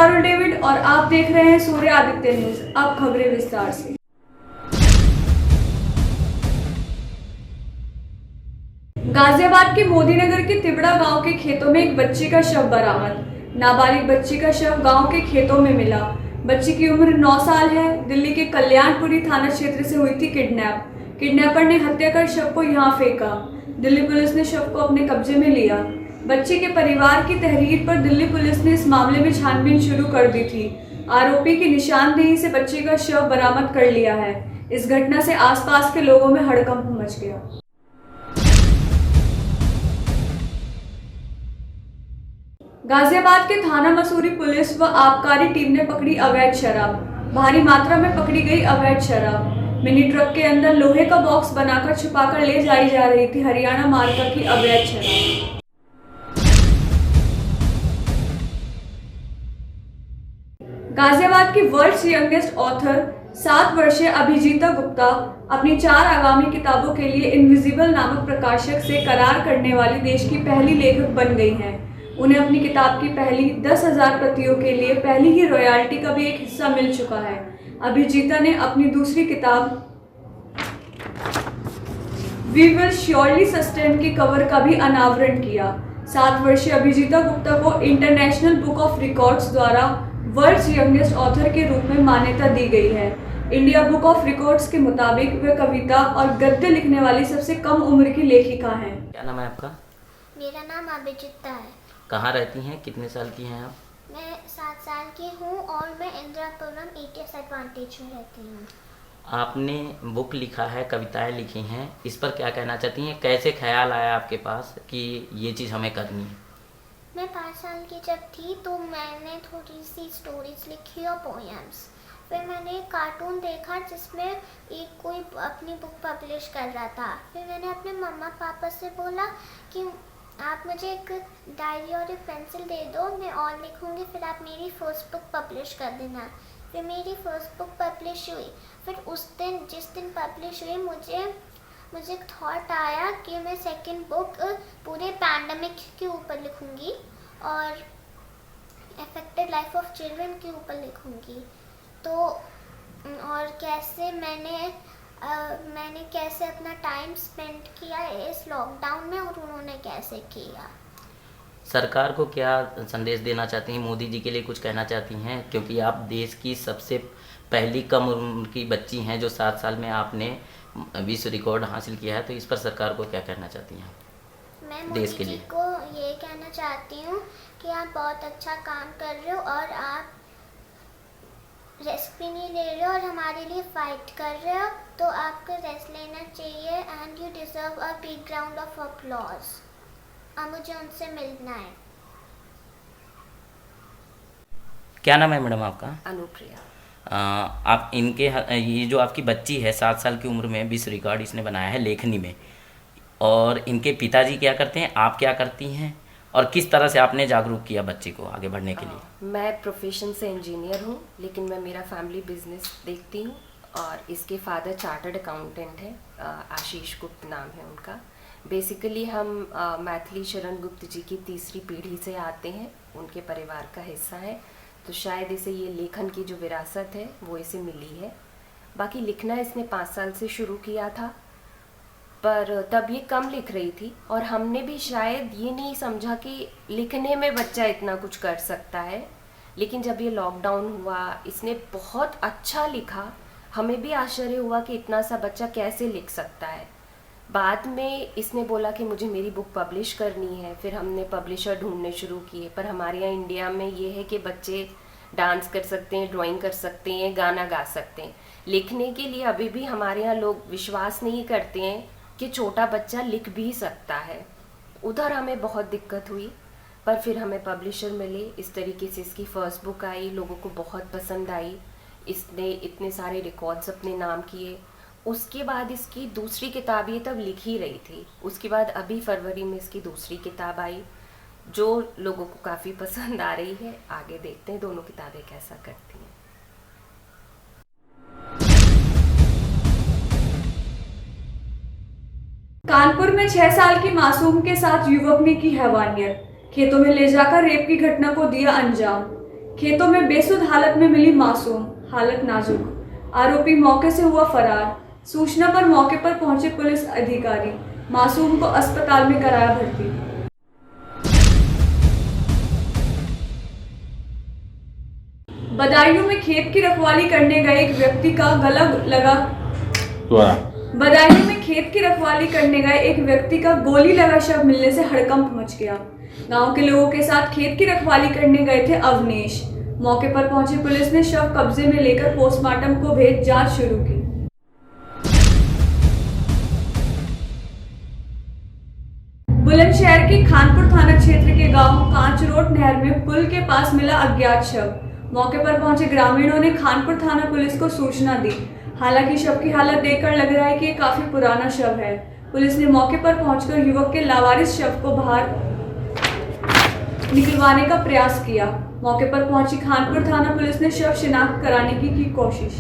Parul David और आप देख रहे हैं सूर्य आदित्य न्यूज। अब खबरें विस्तार से। गाजियाबाद के मोदीनगर के तिबड़ा गांव के खेतों में एक बच्ची का शव बरामद। नाबालिग बच्ची का शव गांव के खेतों में मिला। बच्ची की उम्र 9 साल है। दिल्ली के कल्याणपुरी थाना क्षेत्र से हुई थी किडनैप। किडनैपर ने हत्या कर शव को यहां फेंका। दिल्ली पुलिस ने शव को अपने कब्जे में लिया। बच्ची के परिवार की तहरीर पर दिल्ली पुलिस ने इस मामले में छानबीन शुरू कर दी थी। आरोपी की निशानदेही से बच्ची का शव बरामद कर लिया है। इस घटना से आसपास के लोगों में हड़कंप मच गया। गाजियाबाद के थाना मसूरी पुलिस व आबकारी टीम ने पकड़ी अवैध शराब। भारी मात्रा में पकड़ी गई अवैध शराब। मिनी ट्रक के अंदर लोहे का बॉक्स बनाकर छुपाकर ले जाई जा रही थी हरियाणा मार्का की अवैध शराब। गाजियाबाद की वर्ल्ड्स यंगेस्ट ऑथर 7 वर्षीय अभिजीता गुप्ता अपनी 4 आगामी किताबों के लिए इनविजिबल नामक प्रकाशक से करार करने वाली देश की पहली लेखक बन गई हैं। उन्हें अपनी किताब की पहली 10,000 प्रतियों के लिए पहली ही रॉयल्टी का भी एक हिस्सा मिल चुका है। अभिजीता ने अपनी दूसरी किताब वी विल श्योरली सस्टेन के कवर का भी अनावरण किया। 7 वर्षीय अभिजीता गुप्ता को इंटरनेशनल बुक ऑफ रिकॉर्ड्स द्वारा वर्ल्ड्स यंगेस्ट ऑथर के रूप में मान्यता दी गई है। इंडिया बुक ऑफ रिकॉर्ड्स के मुताबिक वे कविता और गद्य लिखने वाली सबसे कम उम्र की लेखिका हैं। क्या नाम है आपका? मेरा नाम अभिजीता है। कहाँ रहती हैं? कितने साल की हैं आप? मैं 7 साल की हूँ और मैं इंदिरापुरम ETS एडवांटेज में रहती हूँ। आपने बुक लिखा है, कविताएं लिखी हैं, इस पर क्या कहना चाहती हैं? कैसे ख्याल आया आपके पास कि ये चीज़ हमें करनी है? मैं 5 साल की जब थी तो मैंने थोड़ी सी स्टोरीज लिखी और पोएम्स। फिर मैंने एक कार्टून देखा जिसमें एक कोई अपनी बुक पब्लिश कर रहा था। फिर मैंने अपने मम्मा पापा से बोला कि आप मुझे एक डायरी और एक पेंसिल दे दो, मैं और लिखूँगी, फिर आप मेरी फर्स्ट बुक पब्लिश कर देना। फिर मेरी फर्स्ट बुक पब्लिश हुई। फिर उस दिन जिस दिन पब्लिश हुई मुझे थॉट आया कि मैं सेकंड बुक पूरे पैंडमिक के ऊपर लिखूँगी और अफेक्टेड लाइफ ऑफ चिल्ड्रन के ऊपर लिखूँगी। तो और कैसे मैंने कैसे अपना टाइम स्पेंड किया इस लॉकडाउन में और उन्होंने कैसे किया। सरकार को क्या संदेश देना चाहती हैं? मोदी जी के लिए कुछ कहना चाहती हैं? क्योंकि आप देश की सबसे पहली कम उम्र की बच्ची हैं जो 7 साल में आपने विश्व रिकॉर्ड हासिल किया है, तो इस पर सरकार को क्या कहना चाहती हैं? मैं देश के मोदी जी लिए को ये कहना चाहती हूँ कि आप बहुत अच्छा काम कर रहे हो और आप रेस्ट भी नहीं ले रहे हो और हमारे लिए फाइट कर रहे हो, तो आपको रेस्ट लेना चाहिए and you deserve a big round of applause. अब मुझे उनसे मिलना है। क्या नाम है मैडम आपका? अनुप्रिया। आप इनके ये जो आपकी बच्ची है 7 साल की उम्र में विश्व रिकॉर्ड इसने बनाया है लेखनी में, और इनके पिताजी क्या करते हैं, आप क्या करती हैं, और किस तरह से आपने जागरूक किया बच्ची को आगे बढ़ने के लिए? मैं प्रोफेशन से इंजीनियर हूँ, लेकिन मैं मेरा फैमिली बिजनेस देखती हूँ और इसके फादर चार्टर्ड अकाउंटेंट हैं, आशीष गुप्त नाम है उनका। बेसिकली हम मैथिली शरण गुप्त जी की तीसरी पीढ़ी से आते हैं, उनके परिवार का हिस्सा है, तो शायद इसे ये लेखन की जो विरासत है वो इसे मिली है। बाकी लिखना इसने 5 साल से शुरू किया था, पर तब ये कम लिख रही थी और हमने भी शायद ये नहीं समझा कि लिखने में बच्चा इतना कुछ कर सकता है। लेकिन जब ये लॉकडाउन हुआ इसने बहुत अच्छा लिखा, हमें भी आश्चर्य हुआ कि इतना सा बच्चा कैसे लिख सकता है। बाद में इसने बोला कि मुझे मेरी बुक पब्लिश करनी है, फिर हमने पब्लिशर ढूंढने शुरू किए। पर हमारे यहाँ इंडिया में ये है कि बच्चे डांस कर सकते हैं, ड्राइंग कर सकते हैं, गाना गा सकते हैं, लिखने के लिए अभी भी हमारे यहाँ लोग विश्वास नहीं करते हैं कि छोटा बच्चा लिख भी सकता है। उधर हमें बहुत दिक्कत हुई, पर फिर हमें पब्लिशर मिले। इस तरीके से इसकी फर्स्ट बुक आई, लोगों को बहुत पसंद आई, इसने इतने सारे रिकॉर्ड्स अपने नाम किए। उसके बाद इसकी दूसरी किताब, ये तब लिख ही रही थी, उसके बाद अभी फरवरी में इसकी दूसरी किताब आई जो लोगों को काफ़ी पसंद आ रही है। आगे देखते हैं दोनों किताबें कैसा करती हैं। कानपुर में 6 साल की मासूम के साथ युवक ने की हैवानियत। खेतों में ले जाकर रेप की घटना को दिया अंजाम। खेतों में बेसुध हालत में मिली मासूम, हालत नाजुक। आरोपी मौके से हुआ फरार। सूचना पर मौके पर पहुंचे पुलिस अधिकारी, मासूम को अस्पताल में कराया भर्ती। बदायूं में खेत की रखवाली करने गए एक व्यक्ति का गला लगा बदायूं में खेत की रखवाली करने गए एक व्यक्ति का गोली लगा शव मिलने से हड़कंप मच गया। गांव के लोगों के साथ खेत की रखवाली करने गए थे अवनेश। मौके पर पहुंची पुलिस ने शव कब्जे में लेकर पोस्टमार्टम को भेज जांच शुरू की। बुलंदशहर के खानपुर थाना क्षेत्र के गांव कांचरोट नहर में पुल के पास मिला अज्ञात शव। मौके पर पहुंचे ग्रामीणों ने खानपुर थाना पुलिस को सूचना दी। हालांकि शव की हालत देखकर लग रहा है कि ये काफी पुराना शव है। पुलिस ने मौके पर पहुंचकर युवक के लावारिस शव को बाहर निकलवाने का प्रयास किया। मौके पर पहुंची खानपुर थाना पुलिस ने शव शिनाख्त कराने की कोशिश।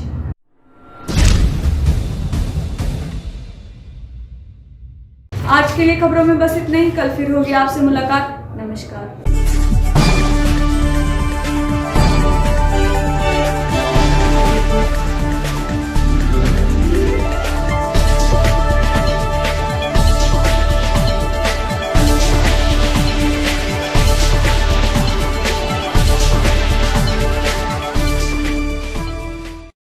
आज के लिए खबरों में बस इतना ही। कल फिर होगी आपसे मुलाकात। नमस्कार।